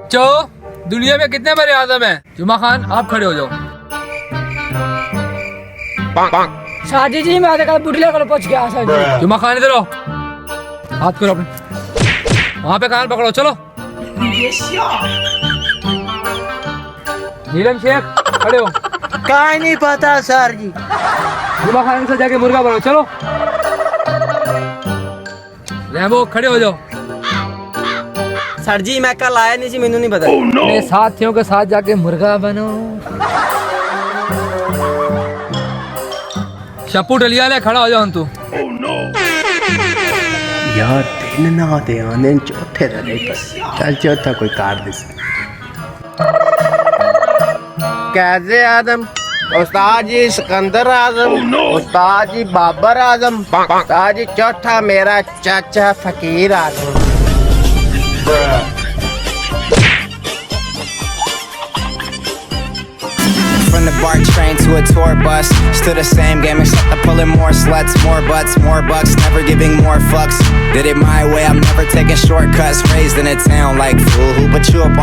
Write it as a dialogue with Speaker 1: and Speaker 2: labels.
Speaker 1: बच्चों, दुनिया में कितने बड़े आदम हैं? जुमा खान, आप खड़े हो जाओ।
Speaker 2: शादी जी मैं आधे कल बुढ़िया कल पहुंच गया सर जी।
Speaker 1: जुमा खान इधर आओ, हाथ करो अपने, वहाँ पे कान पकड़ो, चलो। नीलम शेख खड़े हो।
Speaker 3: का नहीं पता सर जी।
Speaker 1: जुमा खान से जाके मुर्गा बनो, चलो। रैमो खड़े हो जाओ।
Speaker 3: सर जी मैं कल आया नहीं जी, मैनू नहीं पता।
Speaker 1: अपने साथियों के साथ जाके मुर्गा बनो। शप्पू डलिया ले, खड़ा हो जाओ तू।
Speaker 4: यार दिन ना आते आने चौथे रहे चल चौथा कोई कार दे। कैसे आदम? उस्ताद जी सिकंदर आजम, उस्ताद जी बाबर आजम, उस्ताद जी चौथा मेरा चाचा फकीर आजम।
Speaker 5: From the BART train to a tour bus, still the same game except I'm pulling more sluts, more butts, more bucks, never giving more fucks. Did it my way, I'm never taking shortcuts. Raised in a town like fool, who put you up on